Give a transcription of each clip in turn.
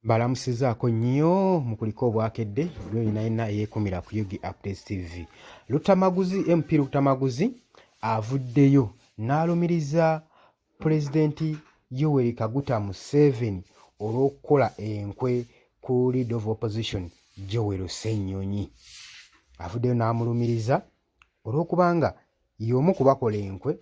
Balamusizaako nnyo mu kuliko obwakedde lw'enayina eyeekumira ku Yugi Updates TV. MP Lutamaguzi avuddeyo n'alumiriza Pulezidenti Yoweri Kaguta Museveni olw'okukola enkwe ku Leader of Opposition Joel Ssennyonyi. Avuddeyo n'amulumiriza olw'okubanga y'omu ku bakola enkwe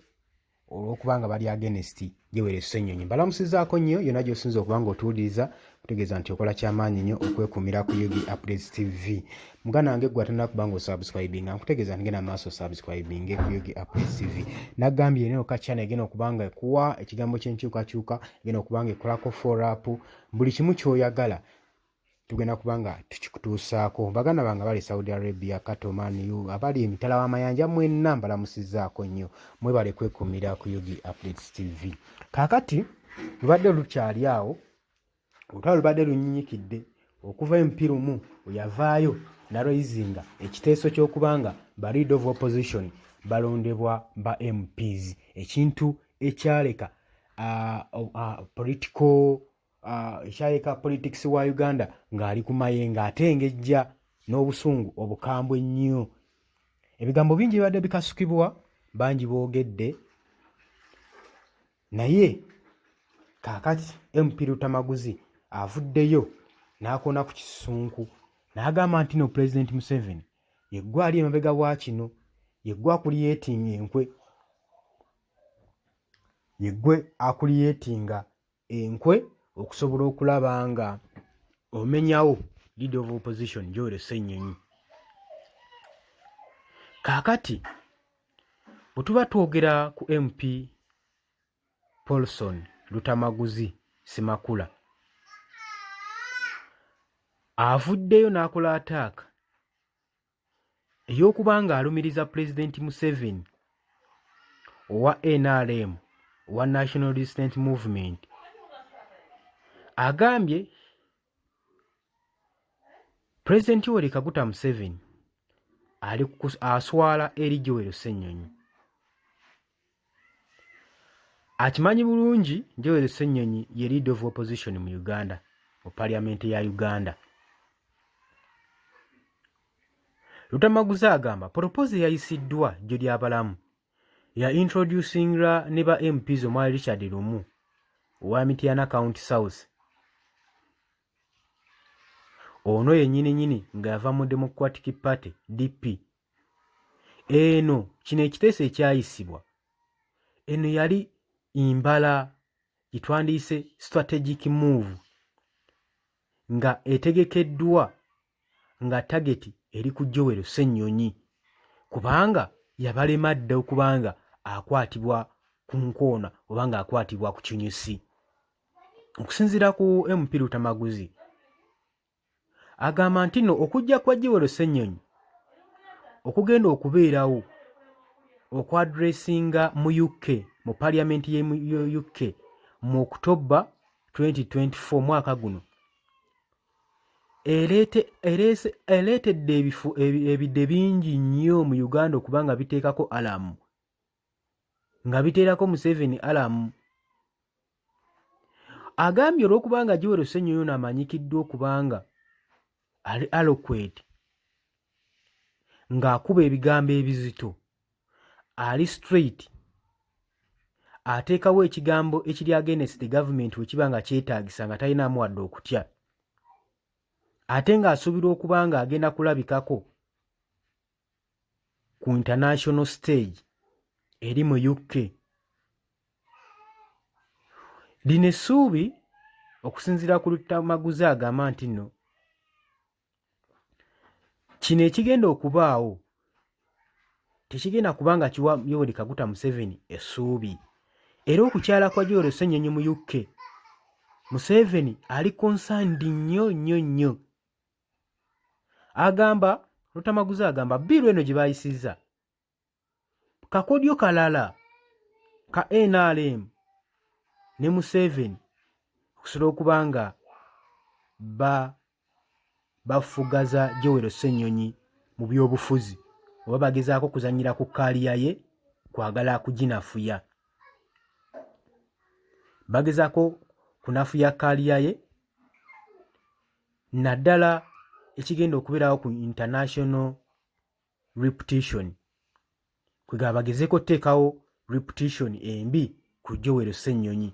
olw'okubanga bali against Joel Ssennyonyi. Balamusizaako nnyo yonna gy'osinza okuba ng'otuwuliriza kutegeeza nti okola kyamaanyi nnyo okwekumira ku Yugi Updates TV. Muganda wange gwe atandika kuba ng'osubscribinga nkutegeeza ngenda maaso subscribinge ku Yugi Updates TV. Naggambye eno ka channel egenda okuba nga ekuwa ekigambo ky'enkyukakyuka, egenda okuba nga ekolako follow-up, buli kimu ky'oyagala tugenda kuba nga tukikutuusaako. Baganda bange abali Saudi Arabia, Katoman, abali emitala w'amayanja mwenna mbalamusizaako nnyo. Mwebale kwekumira ku Yugi Updates TV. Kaakati lubadde lukyali awo, olutalo lubadde lunyinyikidde okuva MP lumu yavaayo nalweizinga ekiteeso ky'okubanga ba Leader of Opposition balondebwa ba MPs, ekintu ekyaleka ekyaleka politics wa Uganda ng'ali ku mayengo atengejja n'obusungu obukambwe ennyo. Ebigambo bingi bibadde bikasukibwa, bangi boogedde, naye kaakati MP Lutamaguzi avuddeyo n'akoona ku kisunku n'agamba nti no Pulezidenti Museveni yeggwa ali emabega wa kino, yeggwa akuliyeetinga enkwe, yeggwe akuliyeetinga enkwe okusobola okulaba nga omenyawo Leader of Opposition Joel Ssennyonyi. Kaakati bwe tuba twogera ku MP Paulson Lutamaguzi Simakula, avuddeyo n'akola ataaka ey'okuba ng'alumiriza Pulezidenti Museveni owa NRM, owa National Resistance Movement. Agambye Pulezidenti Yoweri Kaguta Museveni aswala eri Joel Ssennyonyi. Akimanyi bulungi Joel Ssennyonyi ye Leader of Opposition mu Uganda, mu Parliament ya Uganda. Lutamaguzi agamba propose yayisiddwa jjo ly'abalamu ya introducinga ne ba MPs omwali Richard Lumu owa Mityana County South, ono yennyini nga yava mu Democratic Party DP. Eno kino ekiteeso ekyayisibwa, eno yali imbala gitwandiyise strategic move nga etegekeddwa nga target eri ku Joel Ssennyonyi, kubanga yabalema dda okubanga akwatibwa ku nkoona oba nga akwatibwa ku kinyusi. Okusinziira ku MP Lutamaguzi agamba nti no okujja kwa Joel Ssennyonyi okugenda okubeerawo okwadressinga mu UK, mu Parliament ye UK mu October 2024 mwaka guno, ereetedde ebidde bingi nnyo mu Uganda okubanga biteekako alamu, nga biteerako Museveni alamu. Agambye olw'okubanga Joel Ssennyonyi ono amanyikiddwa okubanga ali eloquent, ng'akuba ebigambo ebizito, ali straight, ateekawo ekigambo ekiri against the government bwe kiba nga kyetaagisa nga talinaamu wadde okutya, ate ng'asuubirwa okuba nga agenda kulabikako ku international stage eri mu UK. Lino essuubi okusinziira ku Lutamaguzi agamba nti nno kino ekigenda okubaawo tekigenda kubanga kiwa Yoweri Kaguta Museveni essuubi, era okukyala kwa Joel Ssennyonyi mu UK, Museveni ali concerned nnyo. Agamba, Lutamaguzi agamba bbiiru eno gye bayisizza kakodyo kalala ka NRM ne Museveni okusobola okuba nga bafugaza Joel Ssennyonyi mu byobufuzi, oba bagezaako kuzannyira ku kaaliya ye kwagala kuginafuya. Bagezaako kunafuya kaaliya ye naddala ekigenda okubeerawo ku international reputation kwega bagezeeko okuteekawo reputation embi ku Joel Ssennyonyi.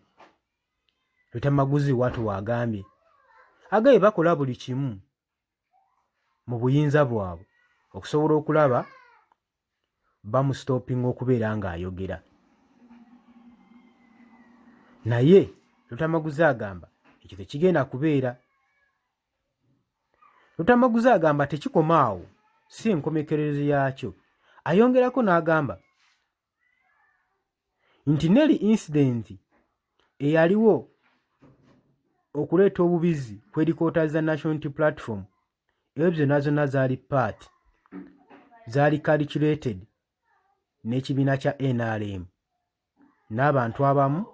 Lutamaguzi watu wagambye agaye bakola buli kimu mu buyinza bwabwe okusobola okulaba bamustoppinga okubeera ng'ayogera. Naye Lutamaguzi agamba ekyo tekigenda kubeera. Lutamaguzi agamba tekikoma awo, si enkomekerezo yaakyo. Ayongerako n'agamba nti neri incident eyaliwo okuleeta obubizi ku headquarters za National Unity Platform, ebyo zonna zaali calculated n'ekibiina kya NRM, n'abantu abamu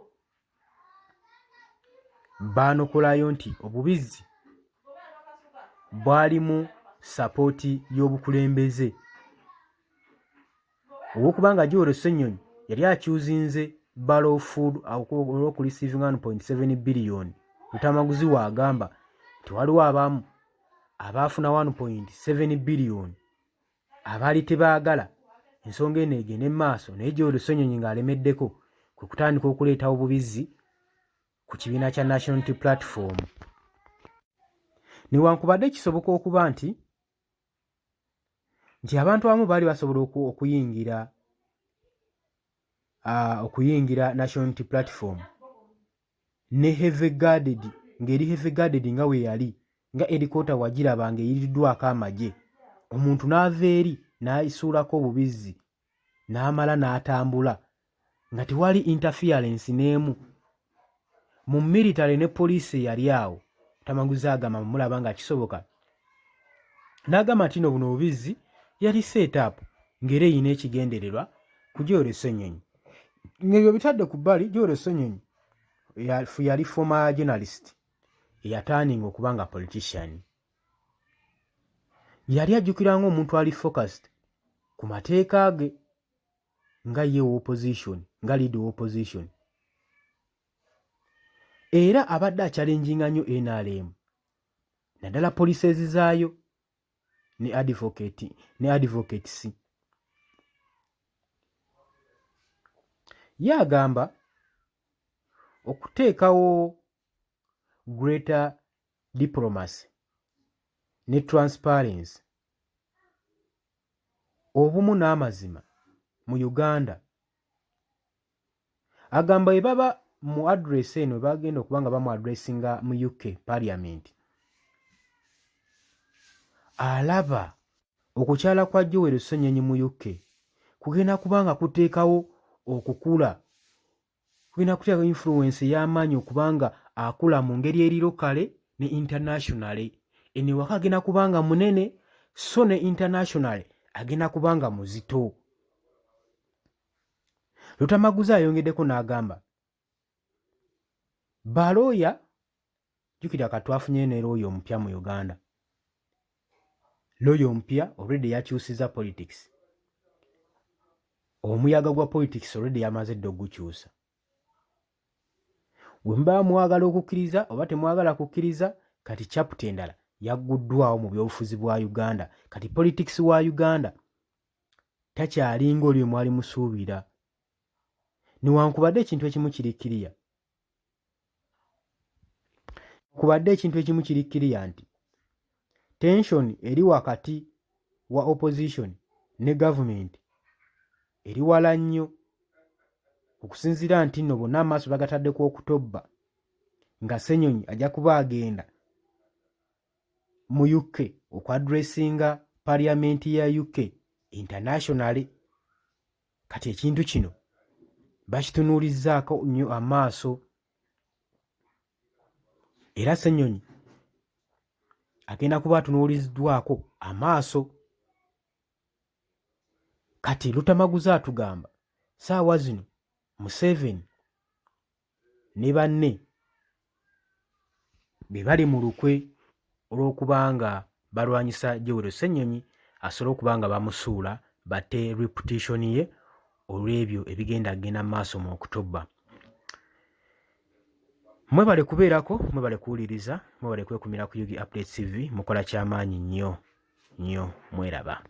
baanokolayo nti obubizi bwalimu sapooti y'obukulembeze olw'okubanga Joel Ssennyonyi yali akyuzinze barrel food olw'okurisiivinga 1.7 billion. Lutamaguzi wagamba nti waliwo abamu abaafuna 1.7 billion abaali tebaagala ensonga eno egende maaso, naye Joel Ssennyonyi ng'alemeddeko kwe kutandika okuleeta obubizi ku kibiina kya National Unity Platform. Newankubadde kisoboka okuba nti abantu abamu baali basobola okuyingira National Unity Platform ne heavy guarded, ng'eri heavy guarded nga we yali, nga headquarter wagiraba ng'eyiriddwako amagye. Omuntu n'ava eri n'ayisuulako obubizi n'amala n'atambula nga tewali interference n'emu. Mu military ne poliisi eyali awo, Lutamaguzi agamba mulaba nga kisoboka. N'agamba nti buno obubizi yali set up ng'era eyina ekigendererwa ku Joel Ssennyonyi. Ng'ebyo bitadde ku bbali, Joel Ssennyonyi yali former journalist eyataaninga okuba nga politician. Yali ajjukira ng'omuntu ali focused ku mateeka ge nga ye opposition, nga leader opposition. Era abadde achallenginga nnyo NRM, naddala policies zaayo ne advocates. Ye agamba okuteekawo greater diplomacy ne transparency, obumu n'amazima mu Uganda. Agamba bwe baba mu address eno bagenda okuba nga bamu addressinga mu UK Parliament, alaba okukyala kwa Joel Ssennyonyi mu UK kugenda kubanga kuteekawo okukula, kugenda kuteekawo influence y'amaanyi okubanga akula mu ngeri eri locale ne internationale. Eno waka agenda kubanga munene, so ne internationale agenda kubanga muzito. Lutamaguzi ayongeddeko n'agamba balooya, jjukira katwafunye ne looya omupya mu Uganda. Looya omupya already yakyusiza politics. Omuyaga gwa politics already yamaze dde ogukyusa. Bwe muba mwagala okukkiriza oba temwagala kukkiriza, kati chapter endala yagguddwawo mu byobufuzi bwa Uganda. Kati politics wa Uganda takyalinga oli mwali musuubira. Newankubadde ekintu ekimu kirikkiriya. Nti tension eri wakati wa opposition ne government eri wala nnyo, okusinziira nti nno bonna amaaso bagatadde ku Okutobba nga Ssennyonyi ajja kuba agenda mu UK okwadressinga Parliament ya UK internationally. Kati ekintu kino bakitunuulizzaako nnyo amaaso, era Ssennyonyi agenda kuba atunuuliziddwako amaaso. Kati Lutamaguzi atugamba saawa zino Museveni ne banne be bali mu lukwe olw'okubanga balwanyisa Joel Ssennyonyi asobole okuba nga bamusuula batte reputation ye olw'ebyo ebigenda kugenda maaso mu Okutobba. mwebale kubeerako, mwebale kuwuliriza, mwebale kwekumira ku Yugi Updates TV. Mukola kyamaanyi nnyo nnyo, mweraba.